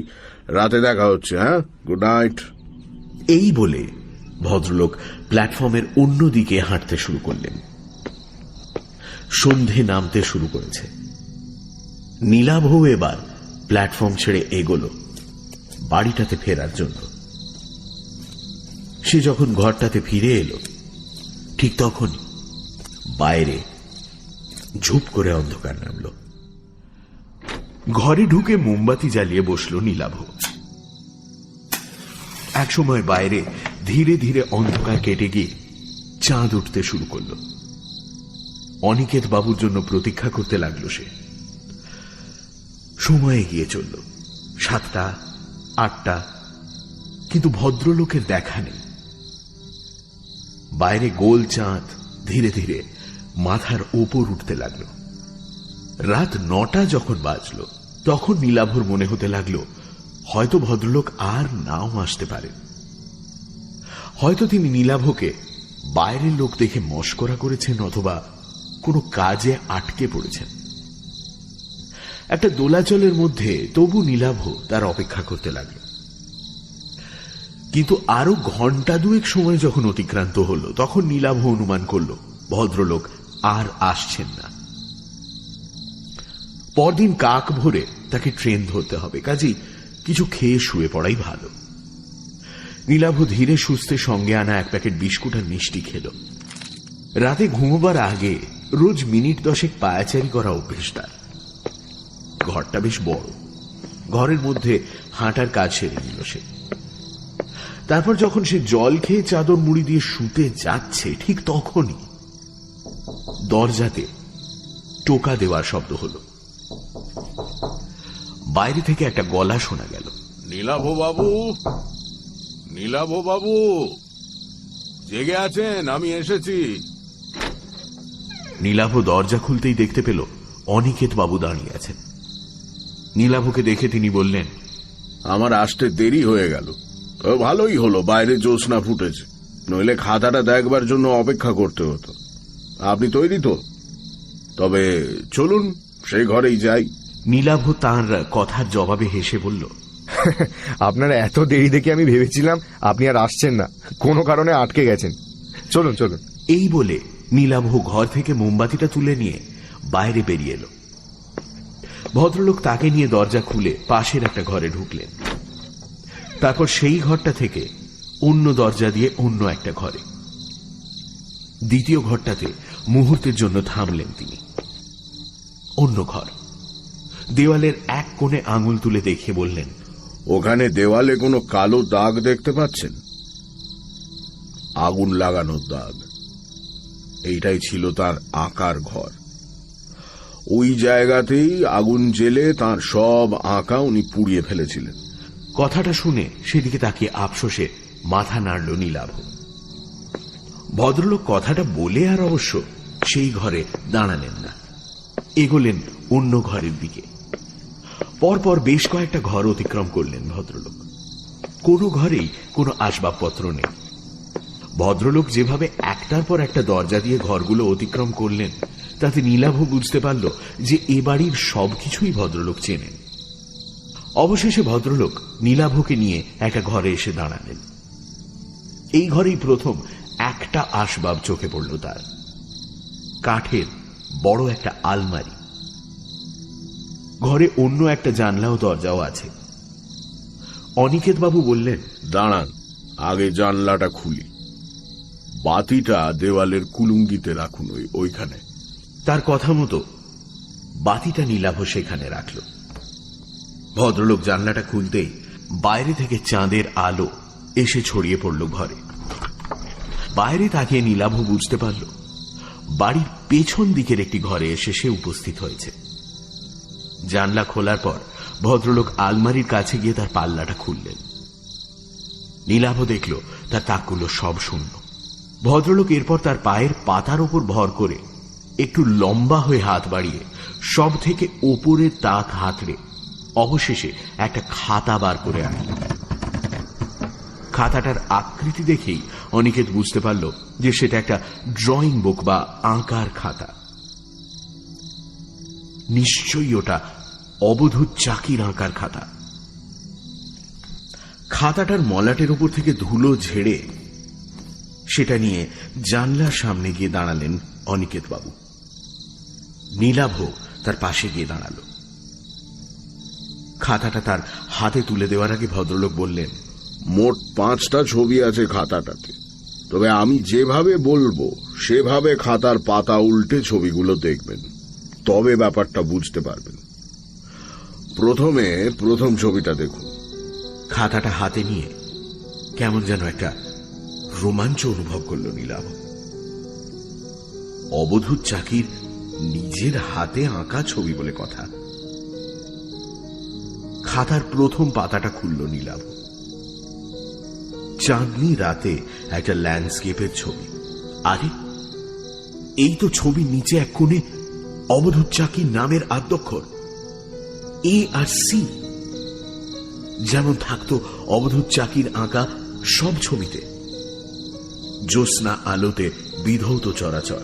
রাতে দেখা হচ্ছে। হ্যাঁ, গুড নাইট। এই বলে ভদ্রলোক প্ল্যাটফর্মের অন্য দিকে হাঁটতে শুরু করলেন। সন্ধে নামতে শুরু করেছে। নীলাভ এবার প্ল্যাটফর্ম ছেড়ে এগোলো বাড়িটাতে ফেরার জন্য। সে যখন ঘরটাতে ফিরে এলো, ঠিক তখন বাইরে ঝুপ করে অন্ধকার নামল। ঘরে ঢুকে মোমবাতি জ্বালিয়ে বসল নীলাভ। একসময় বাইরে ধীরে ধীরে অন্ধকার কেটে গিয়ে চাঁদ উঠতে শুরু করল। অনিকেত বাবুর জন্য প্রতীক্ষা করতে লাগলো সে। সময় এগিয়ে চলল, 7টা 8টা, কিন্তু ভদ্রলোকের দেখা নেই। বাইরে গোল চাঁদ ধীরে ধীরে মাথার ওপর উঠতে লাগলো। রাত 9টা যখন বাজলো তখন নীলাভর মনে হতে লাগলো হয়তো ভদ্রলোক আর নাও আসতে পারে। হয়তো তিনি নীলাভকে বাইরের লোক দেখে মশকরা করেছেন অথবা কোনো কাজে আটকে পড়েছেন। একটা দোলাচলের মধ্যে তবু নীলাভ তার অপেক্ষা করতে লাগলো। কিন্তু আরো ঘন্টা 2 সময় যখন অতিক্রান্ত হলো তখন নীলাভ অনুমান করল ভদ্রলোক আর আসছেন না। পরদিন কাক ভোরে তাকে ট্রেন ধরতে হবে, কাজেই কিছু খেয়ে শুয়ে পড়াই ভালো। নীলাভ ধীরে সুস্থে সঙ্গে আনা 1 প্যাকেট বিস্কুট আর মিষ্টি খেল। রাতে ঘুমোবার আগে রোজ মিনিট 10 পায়াচারি করা অভ্যেস তার। ঘরটা বেশ বড়, ঘরের মধ্যে হাঁটার কাজ সেরে নিল সে। তারপর যখন সে জল খেয়ে চাদর মুড়ি দিয়ে শুতে যাচ্ছে ঠিক তখনই দরজাতে টোকা দেওয়ার শব্দ হলো। বাইরে থেকে একটা গলা শোনা গেল। নীলাভ বাবু, নীলাভ বাবু, জেগে আছেন? আমি এসেছি। নীলাভ দরজা খুলতেই দেখতে পেল অনিকেত বাবু দাঁড়িয়ে আছেন। নীলাভকে দেখে তিনি বললেন, আমার আসতে দেরি হয়ে গেল। ভালোই হলো বাইরে জ্যোৎস্না ফুটেছে, নইলে খাতাটা দেখবার জন্য অপেক্ষা করতে হতো। আপনি তৈরি তো? তবে চলুন সেই ঘরেই যাই। নীলাভ তাঁর কথার জবাবে হেসে বলল, আপনার এত দেরি দেখে আমি ভেবেছিলাম আপনি আর আসছেন না, কোনো কারণে আটকে গেছেন। চলুন চলুন। এই বলে নীলাভ ঘর থেকে মোমবাতিটা তুলে নিয়ে বাইরে বেরিয়ে এলো। ভদ্রলোক তাকে নিয়ে দরজা খুলে পাশের একটা ঘরে ঢুকলেন। তারপর সেই ঘরটা থেকে অন্য দরজা দিয়ে অন্য একটা ঘরে। দ্বিতীয় ঘরটাতে মুহূর্তের জন্য থামলেন তিনি। অন্য ঘর, দেওয়ালের এক কোণে আঙুল তুলে দেখে বললেন, ওখানে দেওয়ালে কোনো কালো দাগ দেখতে পাচ্ছেন? আগুন লাগানোর দাগ। এইটাই ছিল তার আঁকার ঘর। ওই জায়গাতেই আগুন জেলে তার সব আঁকা উনি পুড়িয়ে ফেলেছিলেন। কথাটা শুনে সেদিকে তাকিয়ে আফসোসে মাথা নাড়ল নীলাভ। ভদ্রলোক কথাটা বলে আর অবশ্য সেই ঘরে দাঁড়ালেন না, এগোলেন অন্য ঘরের দিকে। পরপর বেশ কয়েকটা ঘর অতিক্রম করলেন ভদ্রলোক। কোনো ঘরেই কোনো আসবাবপত্র নেই। ভদ্রলোক যেভাবে একটার পর একটা দরজা দিয়ে ঘরগুলো অতিক্রম করলেন তাতে নীলাভ বুঝতে পারল যে এ বাড়ির সবকিছুই ভদ্রলোক চেনেন। অবশেষে ভদ্রলোক নীলাভকে নিয়ে একটা ঘরে এসে দাঁড়ালেন। এই ঘরেই প্রথম একটা আসবাব চোখে পড়ল তার, কাঠের বড় একটা আলমারি। ঘরে অন্য একটা জানলা ও দরজাও আছে। অনিকেত বাবু বললেন, দাঁড়ান, আগে জানলাটা খুলি। বাতিটা দেওয়ালের কুলুঙ্গিতে রাখুন ওইখানে। তার কথা মতো বাতিটা নীলাভ সেখানে রাখল। ভদ্রলোক জানলাটা খুলতেই বাইরে থেকে চাঁদের আলো এসে ছড়িয়ে পড়ল ঘরে। বাইরে তাকিয়ে নীলাভ বুঝতে পারল বাড়ির পেছন দিকের একটি ঘরে এসে সে উপস্থিত হয়েছে। জানলা খোলার পর ভদ্রলোক আলমারির কাছে গিয়ে তার পাল্লাটা খুললেন। নীলাভ দেখল তার তাকগুলো সব শূন্য। ভদ্রলোক এরপর তার পায়ের পাতার উপর ভর করে একটু লম্বা হয়ে হাত বাড়িয়ে সব থেকে ওপরের তাক হাতড়ে অবশেষে একটা খাতা বার করে আনলেন। খাতাটার আকৃতি দেখেই অনিকেত বুঝতে পারল যে সেটা একটা ড্রয়িং বুক বা আঁকার খাতা। নিশ্চয়ই ওটা অবধূত চাকির আঁকার খাতা। খাতাটার মলাটের উপর থেকে ধুলো ঝেড়ে সেটা নিয়ে জানলার সামনে গিয়ে দাঁড়ালেন অনিকেত বাবু। নীলাভ তার পাশে গিয়ে দাঁড়ালো। খাতাটা তার হাতে তুলে দেওয়ার আগে ভদ্রলোক বললেন, মোট 5টা ছবি আছে খাতাটাতে। তবে আমি যেভাবে বলবো সেভাবে খাতার পাতা উল্টে ছবিগুলো দেখবেন। তবে ব্যাপারটা বুঝতে পারবেন। প্রথম ছবিটা দেখুন। খাতাটা হাতে নিয়ে কেমন যেন একটা রোমাঞ্চ অনুভব করল নীলাভ। অবধূত চাকির নিজের হাতে আঁকা ছবি বলে কথা। খাতার প্রথম পাতাটা খুলল নীলাভ। চাঁদনি রাতে একটা ল্যান্ডস্কেপের ছবি। আরে, এই তো ছবির নিচে এক কোণে অবধূত চাকির নামের আদ্যক্ষর এ আর সি, যেমন থাকতো অবধূত চাকির আঁকা সব ছবিতে। জ্যোৎস্না আলোতে বিধৌত চরাচর,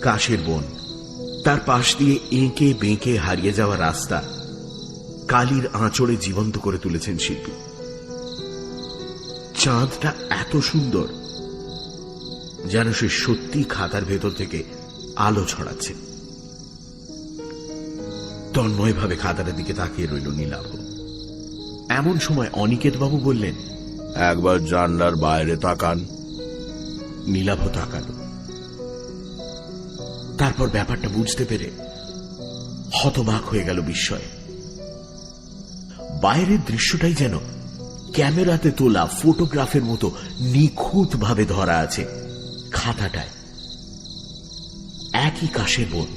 কাশের বন, তার পাশ দিয়ে এঁকে বেঁকে হারিয়ে যাওয়া রাস্তা কালির আঁচড়ে জীবন্ত করে তুলেছেন শিল্পী। চাঁদটা এত সুন্দর যেন সে সত্যি খাতার ভেতর থেকে আলো ছড়াচ্ছে। তন্ময়ভাবে খাতাটার দিকে তাকিয়ে রইল নীলাভ। এমন সময় অনিকেত বাবু বললেন, একবার জানলার বাইরে তাকান। নীলাভ তাকাল। তারপর ব্যাপারটা বুঝতে পেরে হতবাক হয়ে গেল বিস্ময়ে। বাইরের দৃশ্যটাই যেন ক্যামেরাতে তোলা ফটোগ্রাফের মতো নিখুঁত ভাবে ধরা আছে খাতাটায়। একই কাশের বন,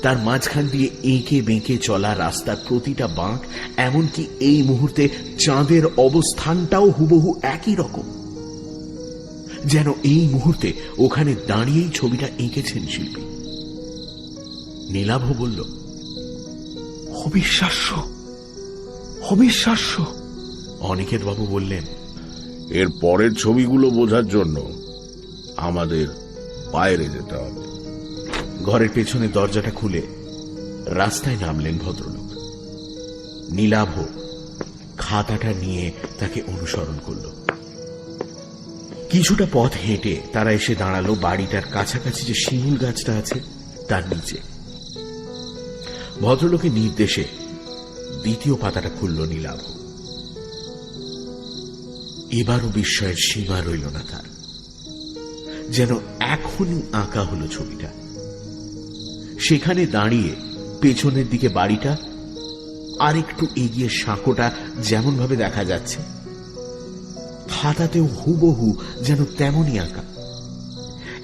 তার মাঝখান দিয়ে এঁকে বেঁকে চলা রাস্তার প্রতিটা বাঁক, এমনকি এই মুহূর্তে চাঁদের অবস্থানটাও হুবহু একই রকম। যেন এই মুহূর্তে ওখানে দাঁড়িয়েই ছবিটা এঁকেছেন শিল্পী। নীলাভ বলল, অবিশ্বাস্য, অবিশ্বাস্য। অনিকেত বাবু বললেন, এর পরের ছবিগুলো বোঝার জন্য আমাদের বাইরে যেতে হবে। ঘরের পেছনে দরজাটা খুলে রাস্তায় নামলেন ভদ্রলোক। নীলাভ খাতাটা নিয়ে তাকে অনুসরণ করল। কিছুটা পথ হেঁটে তারা এসে দাঁড়ালো বাড়িটার কাছাকাছি যে শিমুল গাছটা আছে তার নিচে। ভদ্রলোকের নির্দেশে দ্বিতীয় পাতাটা খুলল নীলাভ। এবারও বিস্ময়ের সীমা রইল না তার। যেন এখনই আঁকা হলো ছবিটা। সেখানে দাঁড়িয়ে পেছনের দিকে বাড়িটা, আর একটু এগিয়ে সাঁকোটা যেমন ভাবে দেখা যাচ্ছে, খাতাতেও হুবহু যেন তেমনই আঁকা।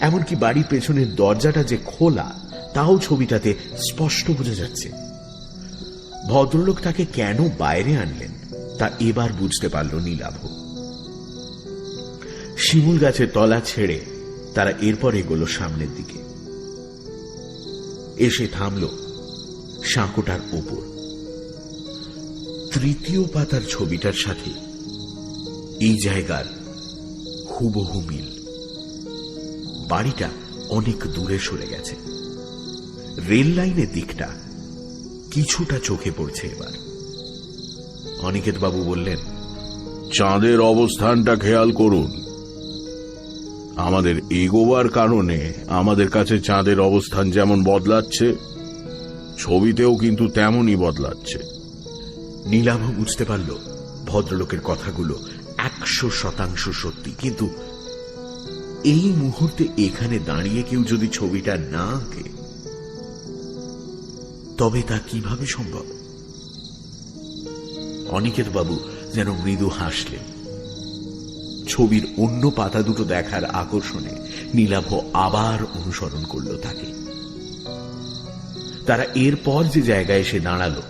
এমনকি বাড়ির পেছনের দরজাটা যে খোলা তাও ছবিটাতে স্পষ্ট বোঝা যাচ্ছে। ভদ্রলোক তাকে কেন বাইরে আনলেন তা এবার বুঝতে পারল নীলাভ। শিমুল গাছের তলা ছেড়ে তারা এরপর এগোলো সামনের দিকে। এসে থামল সাঁকোটার ওপর। তৃতীয় পাতার ছবিটার সাথে এই জায়গার হুবহু মিল। বাড়িটা অনেক দূরে সরে গেছে। রেল লাইনের দিকটা কিছুটা চোখে পড়ছে এবার। অনিকেত বাবু বললেন, চাঁদের অবস্থানটা খেয়াল করুন। আমাদের এগোবার কারণে আমাদের কাছে চাঁদের অবস্থান যেমন বদলাচ্ছে, ছবিতেও কিন্তু তেমনই বদলাচ্ছে। নীলাভ বুঝতে পারল ভদ্রলোকের কথাগুলো 100% সত্যি। কিন্তু এই মুহূর্তে এখানে দাঁড়িয়ে কেউ যদি ছবিটা না আঁকে তবে তা কিভাবে সম্ভব? অনিকেত বাবু যেন মৃদু হাসলেন। ছবির অন্য পাতা দুটো দেখার আকর্ষণে নীলাভ আবার অনুসরণ করল তাকে। তারা এরপর যে জায়গায় এসে দাঁড়ালো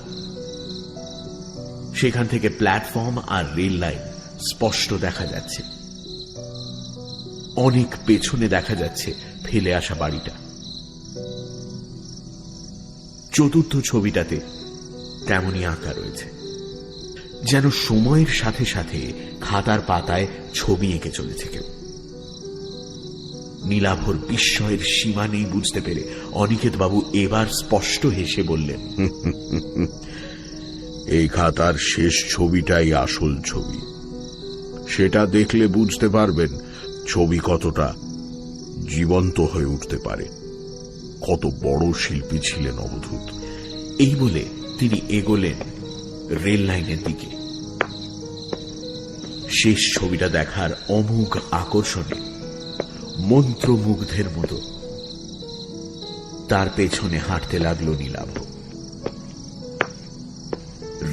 সেখান থেকে প্ল্যাটফর্ম আর রেল লাইন স্পষ্ট দেখা যাচ্ছে। অনেক পেছনে দেখা যাচ্ছে ফেলে আসা বাড়িটা। চতুর্থ ছবিটাতে তেমনই আঁকা রয়েছে, যেন সময়ের সাথে সাথে খাতার পাতায় ছবি এঁকে চলেছে কেউ। নীলাভর বিস্ময়ের সীমা নেই বুঝতে পেরে অনিকেত বাবু এবার স্পষ্ট হেসে বললেন, এই খাতার শেষ ছবিটাই আসল ছবি। সেটা দেখলে বুঝতে পারবেন ছবি কতটা জীবন্ত হয়ে উঠতে পারে, কত বড় শিল্পী ছিলেন অবধূত। এই বলে তিনি এগোলেন রেল লাইনের দিকে। শেষ ছবিটা দেখার অমোঘ আকর্ষণে মন্ত্রমুগ্ধের মতো তার পেছনে হাঁটতে লাগলো নীলাভ।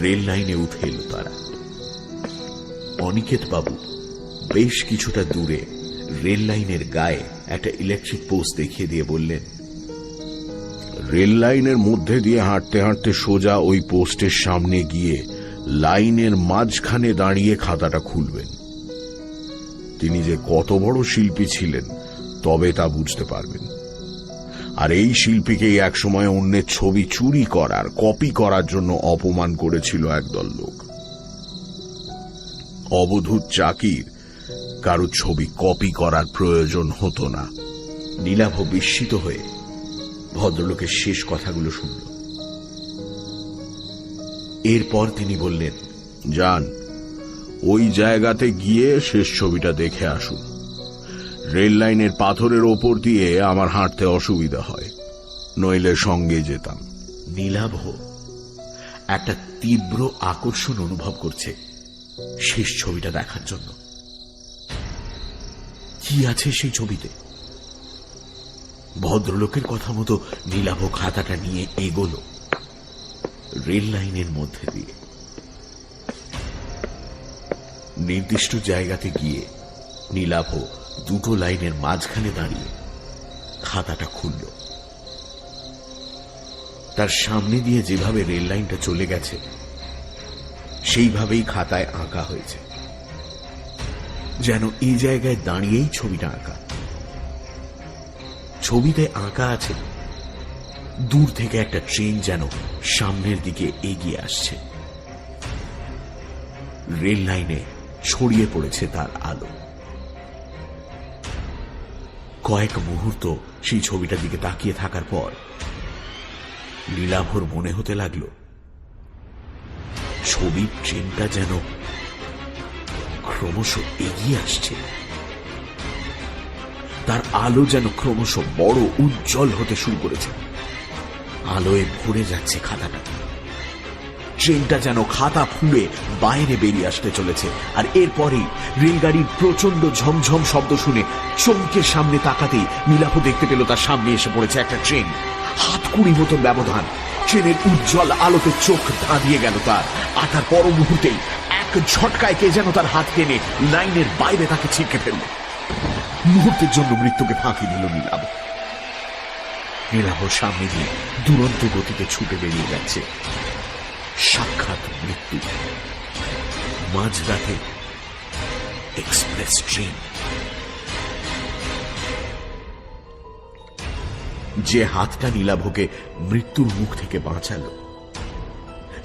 রেল লাইনে উঠে এলো তারা। অনিকেত বাবু বেশ কিছুটা দূরে রেল লাইনের গায়ে একটা ইলেকট্রিক পোস্ট দেখিয়ে দিয়ে বললেন, রেল লাইনের মধ্যে দিয়ে হাঁটতে হাঁটতে সোজা ওই পোস্টের সামনে গিয়ে লাইনের মাঝখানে দাঁড়িয়ে খাতাটা খুলবেন। তিনি যে কত বড় শিল্পী ছিলেন তবে তা বুঝতে পারবেন। আর এই শিল্পীকেই একসময় অন্যের ছবি চুরি করার, কপি করার জন্য অপমান করেছিল একদল লোক। অবধূত চাকির কারো ছবি কপি করার প্রয়োজন হতো না। নীলাভ বিস্মিত হয়ে ভদ্রলোকের শেষ কথাগুলো শুনল। এরপর তিনি বললেন, যান, ওই জায়গাতে গিয়ে শেষ ছবিটা দেখে আসুন। রেল লাইনের পাথরের ওপর দিয়ে আমার হাঁটতে অসুবিধা হয়, নইলে সঙ্গে যেতাম। নীলাভ একটা তীব্র আকর্ষণ অনুভব করছে শেষ ছবিটা দেখার জন্য। কি আছে সেই ছবিতে? ভদ্রলোকের কথা মতো নীলাভ খাতাটা নিয়ে এগোলো রেল লাইনের মধ্যে দিয়ে। নির্দিষ্ট জায়গাতে গিয়ে নীলাভ দুটো লাইনের মাঝখানে দাঁড়িয়ে খাতাটা খুলল। তার সামনে দিয়ে যেভাবে রেল লাইনটা চলে গেছে সেইভাবেই খাতায় আঁকা হয়েছে, যেন এই জায়গায় দাঁড়িয়েই ছবিটা আঁকা। ছবিতে আঁকা আছে দূর থেকে একটা ট্রেন যেন সামনের দিকে এগিয়ে আসছে। রেল লাইনে ছড়িয়ে পড়েছে তার আলো। কয়েক মুহূর্ত সেই ছবিটার দিকে তাকিয়ে থাকার পর নীলাভর মনে হতে লাগলো ছবির ট্রেনটা যেন ক্রমশ এগিয়ে আসছে। তার আলো যেন ক্রমশ বড় উজ্জ্বল হতে শুরু করেছে। আলোয় ভরে যাচ্ছে খাতাটা। ট্রেনটা যেন খাতা ফুঁড়ে বাইরে বেরিয়ে আসতে চলেছে। আর এরপরেই রেলগাড়ির প্রচন্ড ঝমঝম শব্দ শুনে চমকে সামনে তাকাতেই নীলাভ দেখতে পেল তার সামনে এসে পড়েছে একটা ট্রেন। হাতকুড়ি মতন ব্যবধান। ট্রেনের উজ্জ্বল আলোতে চোখ ধাঁধিয়ে গেল তার। আর তার পর মুহূর্তেই এক ঝটকায় কে যেন তার হাত টেনে লাইনের বাইরে তাকে ছিটকে ফেলল। মুহূর্তের জন্য মৃত্যুকে ফাঁকি দিল নীলাভ। নীলাভর সামনে দিয়ে দুরন্ত গতিতে ছুটে বেরিয়ে যাচ্ছে সাক্ষাৎ মৃত্যু। মাঝরাতে এক্সপ্রেস ট্রেন। যে হাতটা নীলাভকে মৃত্যুর মুখ থেকে বাঁচালো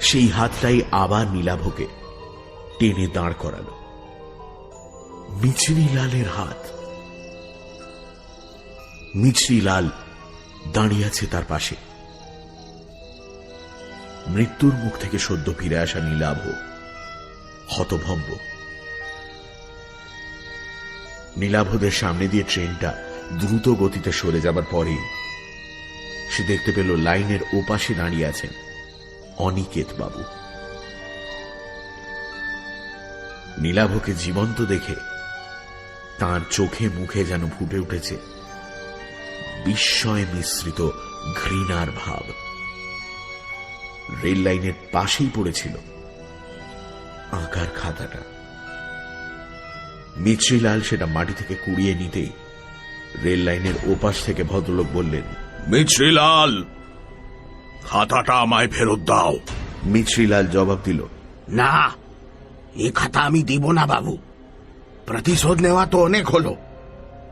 সেই হাতটাই আবার নীলাভকে টেনে দাঁড় করালো। মিছরিলালের হাত। মিছরিলাল দাঁড়িয়ে আছে তার পাশে। মৃত্যুর মুখ থেকে সদ্য ফিরে আসা নীলাভ হতভম্ব। নীলাভদের সামনে দিয়ে ট্রেনটা দ্রুত গতিতে সরে যাবার পরেই সে দেখতে পেল লাইনের ওপাশে দাঁড়িয়ে আছেন অনিকেত বাবু। নীলাভকে জীবন্ত দেখে তার চোখে মুখে যেন ফুটে উঠেছে বিস্ময় মিশ্রিত ঘৃণার ভাব। রেল লাইনের পাশেই পড়েছিল আঁকার খাতাটা। মিছরিলাল সেটা মাটি থেকে কুড়িয়ে নিতেই রেল লাইনের ওপাশ থেকে ভদ্রলোক বললেন, মিছরিলাল, খাতাটা আমায় ফেরত দাও। মিছরিলাল জবাব দিল, না, এ খাতা আমি দিব না বাবু। প্রতিশোধ নেওয়া তো অনেক হলো,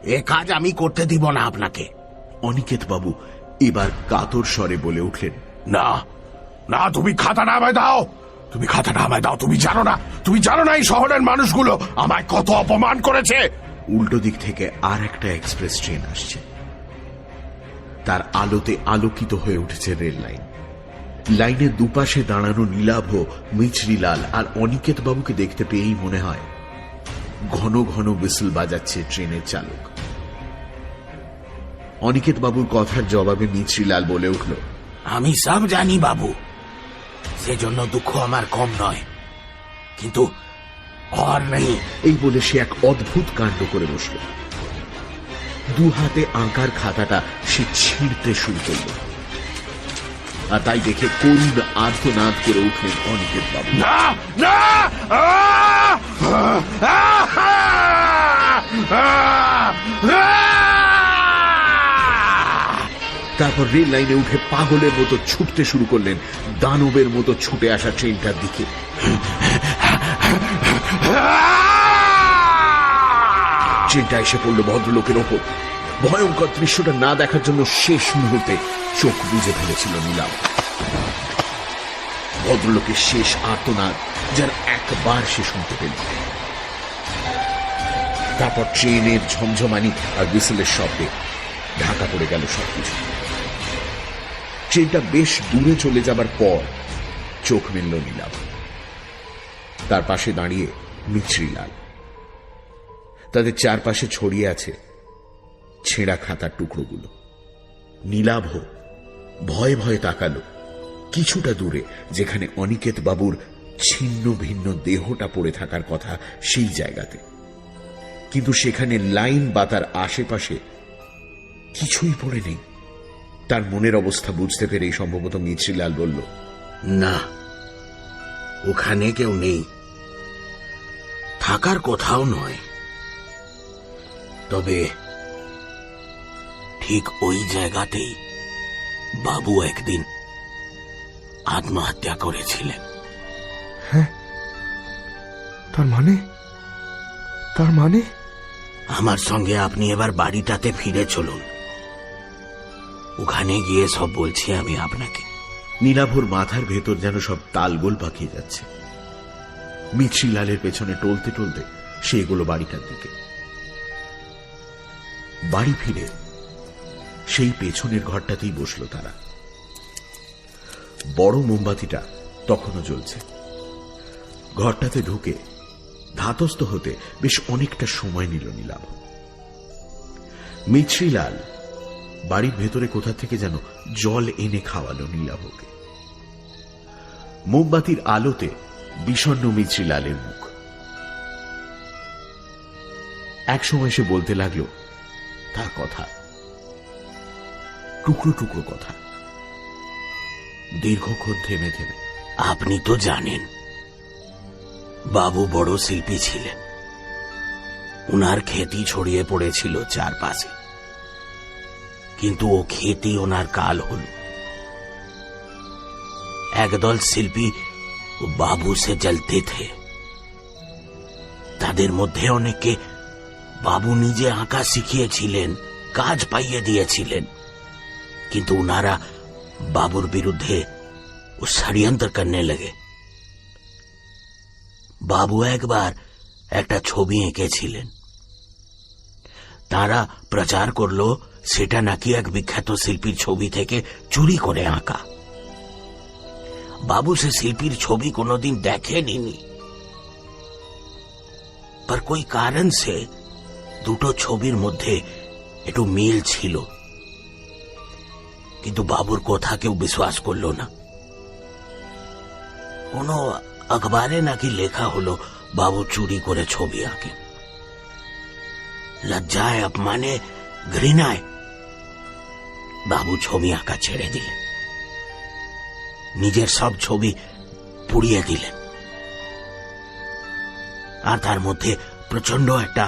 এ কাজ আমি করতে দিব না আপনাকে। অনিকেত বাবু এবার কাতর স্বরে বলে উঠলেন, না না, তুমি খাতাটা আমায় দাও। তুমি খাতাটা আমায় দাও। তুমি জানো না এই শহরের মানুষগুলো আমায় কত অপমান করেছে। উল্টো দিক থেকে আর একটা এক্সপ্রেস ট্রেন আসছে। তার আলোতে আলোকিত হয়ে উঠেছে রেল লাইন। লাইনের দুপাশে দাঁড়ানো নীলাভ, মিছরিলাল আর অনিকেত বাবুকে দেখতে পেয়েই মনে হয় ঘন ঘন হুইসল বাজাচ্ছে ট্রেনের চালক। অনিকেত বাবুর কথার জবাবে মিছরিলাল বলে উঠল, আমি সব জানি বাবু, সেজন্য দুঃখ আমার কম নয়, কিন্তু আর নেই। এই বলে সে এক অদ্ভুত কাণ্ড করে বসল। দু হাতে আঁকার খাতাটা সে ছিঁড়তে শুরু করল। আর তাই দেখে করুণ আর্তনাদ করে উঠলেন অনিকেত বাবু। না না তারপর রেল লাইনে উঠে পাগলের মতো ছুটতে শুরু করলেন দানবের মতো ছুটে আসা ট্রেনটার দিকে। ট্রেনটা এসে পড়ল ভদ্রলোকের ওপর। ভয়ঙ্কর দৃশ্যটা না দেখার জন্য শেষ মুহূর্তে চোখ বুজে ফেলেছিল নীলাভ। ভদ্রলোকের শেষ আর্তনাদ যার একবার সে শুনতে পেল। তারপর ট্রেনের ঝমঝমানি আর হুইসেলের শব্দে ঢাকা পড়ে গেল সবকিছু। ট্রেনটা বেশ দূরে চলে যাবার পর চোখ মেলল নীলাভ। তার পাশে দাঁড়িয়ে মিছরিলাল। তাদের চারপাশে ছড়িয়ে আছে ছেঁড়া খাতার টুকরোগুলো। নীলাভ ভয়ে ভয়ে তাকালো কিছুটা দূরে, যেখানে অনিকেত বাবুর ছিন্ন ভিন্ন দেহটা পড়ে থাকার কথা সেই জায়গাতে। কিন্তু সেখানে লাইন বা তার আশেপাশে কিছুই পড়ে নেই। তার মনের অবস্থা বুঝতে পেরে সম্ভবত মিছরিলাল বলল, না, ওখানে কেউ নেই, থাকার কোথাও নয়। তবে ঠিক ওই জায়গাতেই বাবু একদিন আত্মহত্যা করেছিলেন। তার মানে আমার সঙ্গে আপনি এবার বাড়িটাতে ফিরে চলুন, ওখানে গিয়ে সব বলছি আমি আপনাকে। নীলাভর মাথার ভেতর যেন সব তালগোল পাকিয়ে যাচ্ছে। মিছরিলালের পেছনে টলতে টলতে সে এগুলো বাড়িটার দিকে। বাড়ি ফিরে সেই পেছনের ঘরটাতেই বসল তারা। বড় মোমবাতিটা তখনও জ্বলছে। ঘরটাতে ঢুকে ধাতস্থ হতে বেশ অনেকটা সময় নিল নীলাভ। মিছরিলাল বাড়ির ভেতরে কোথা থেকে যেন জল এনে খাওয়ালো নীলাভকে। মোমবাতির আলোতে বিষণ্ণ মিছরিলালের মুখ। একসময় সে বলতে লাগলো তার কথা, টুকরো টুকরো কথা, দীর্ঘক্ষণ থেমে থেমে। আপনি তো জানেন বাবু বড় শিল্পী ছিলেন, উনার খ্যাতি ছড়িয়ে পড়েছিল চারপাশে, কিন্তু ও খ্যাতি ওনার কাল হল। একদল শিল্পী বাবু সে জ্বলতে থে। তাদের মধ্যে অনেকে বাবু নিজে আঁকা শিখিয়েছিলেন, কাজ পাইয়ে দিয়েছিলেন, কিন্তু উনারা বাবুর বিরুদ্ধে ষড়যন্ত্র করনে লগে। বাবু একবার একটা ছবি এঁকেছিলেন, তারা প্রচার করলো সেটা নাকি এক বিখ্যাত শিল্পীর ছবি থেকে চুরি করে আঁকা। বাবু সে শিল্পীর ছবি কোনোদিন দেখেনি, पर कोई कारण से দুটো ছবির মধ্যে একটু মিল ছিল, কিন্তু বাবুর কথা কেউ বিশ্বাস করলো না। কোন अखबारे নাকি লেখা হলো বাবু চুরি করে ছবি আঁকে। লজ্জায়, অপমানে, ঘৃণায় বাবু ছবি আঁকা ছেড়ে দিলেন, নিজের সব ছবি পুড়িয়ে দিলেন। আর তার মধ্যে প্রচন্ড একটা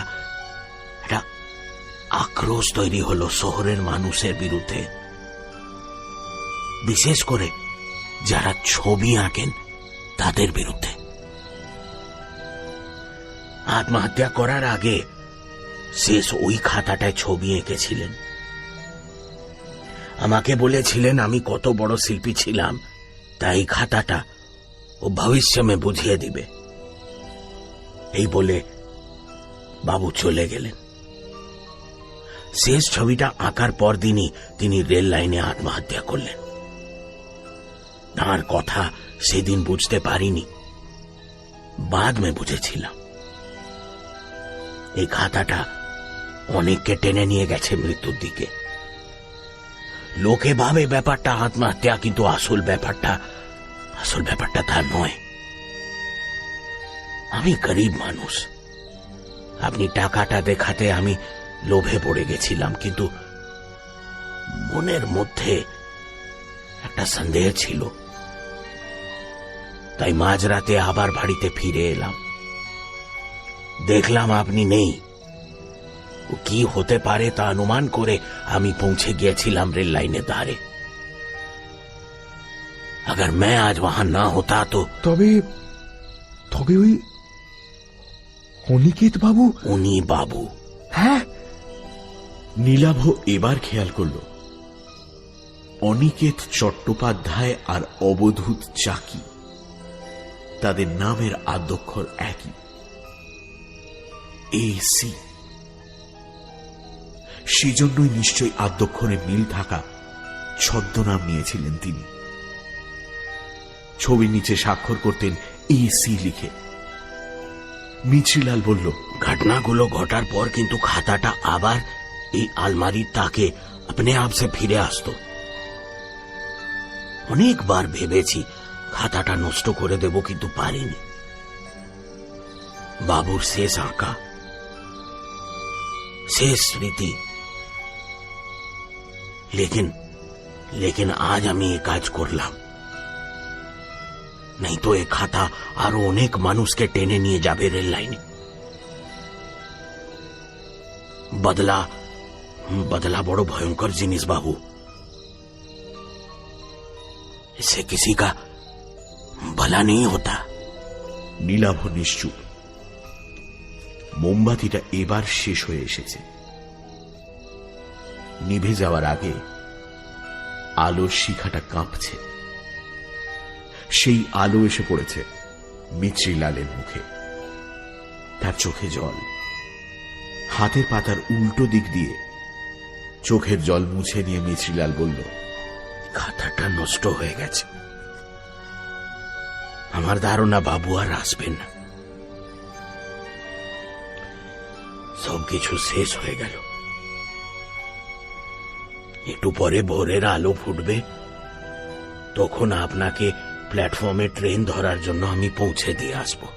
আক্রোশ তৈরি হলো শহরের মানুষের বিরুদ্ধে, বিশেষ করে যারা ছবি আঁকেন তাদের বিরুদ্ধে। আত্মহত্যা করার আগে শেষ ওই খাতাটায় ছবি এঁকেছিলেন। আমাকে বলেছিলেন আমি কত বড় শিল্পী ছিলাম, তাই খাতাটা ও ভবিষ্যতে বুঝিয়ে দিবে। এই বলে বাবু চলে গেলেন। শেষ ছবিটা আঁকার পরদিনই তিনি রেল লাইনে আত্মহত্যা করলেন। তাঁর কথা সেদিন বুঝতে পারিনি, বাদ মে বুঝেছিলাম। এই খাতাটা অনেককে টেনে নিয়ে গেছে মৃত্যুর দিকে। লোকে ভাবে ব্যাপারটা আত্মহত্যা, কিন্তু আসল ব্যাপারটা তা নয়। আমি গরিব মানুষ, আপনি টাকাটা দেখাতে আমি লোভে পড়ে গেছিলাম, কিন্তু মনের মধ্যে একটা সন্দেহ ছিল। তাই মাঝরাতে আবার বাড়িতে ফিরে এলাম। দেখলাম আপনি নেই। ও কি হতে পারে তা অনুমান করে আমি পৌঁছে গিয়েছিলাম রেল লাইনের ধারে। अगर मैं आज वहां ना होता तो তবে তবে ওই অনিকেত বাবু। উনি বাবু। হ্যাঁ, নীলাভ এবার খেয়াল করল অনিকেত চট্টোপাধ্যায় আর অবধূত চাকি, তাদের নামের আদ্যক্ষর একই, AC। সেজন্যই নিশ্চয়ই আদ্যক্ষরে মিল থাকা ছদ্মনাম নিয়েছিলেন তিনি। ছবির নিচে স্বাক্ষর করতেন AC লিখে। মিছরিলাল বলল, ঘটনাগুলো ঘটার পর কিন্তু খাতাটা আবার এই আলমারির তাকে अपने आप से ফিরে আসতো। অনেকবার ভেবেছি খাতাটা নষ্ট করে দেব, কিন্তু পারিনি। বাবুর শেষ আঁকা, শেষ স্মৃতি। लेकिन आज আমি এই কাজ করলাম। नहीं तो एक खाता আরো অনেক মানুষকে টেনে নিয়ে যাবে রেল লাইনে। बदला बड़ो भयंकर जिनिस बाबू। इससे किसी का भला नहीं होता। নীলাভ নিশ্চুপ। মোমবাতিটা এবার শেষ হয়ে এসেছে। নিভে যাওয়ার আগে আলোর শিখাটা কাঁপছে। সেই আলো এসে পড়েছে মিছরিলালের মুখে। তার চোখে জল। হাতের পাতার উল্টো দিক দিয়ে চোখের জল মুছে নিয়ে মিছরিলাল বলল, খাতাটা নষ্ট হয়ে গেছে। আমার ধারণা বাবু আর আসবেন না। সবকিছু শেষ হয়ে গেল। একটু পরে ভোরের আলো ফুটবে, তখন আপনাকে প্ল্যাটফর্মে ট্রেন ধরার জন্য আমি পৌঁছে দিয়ে আসবো।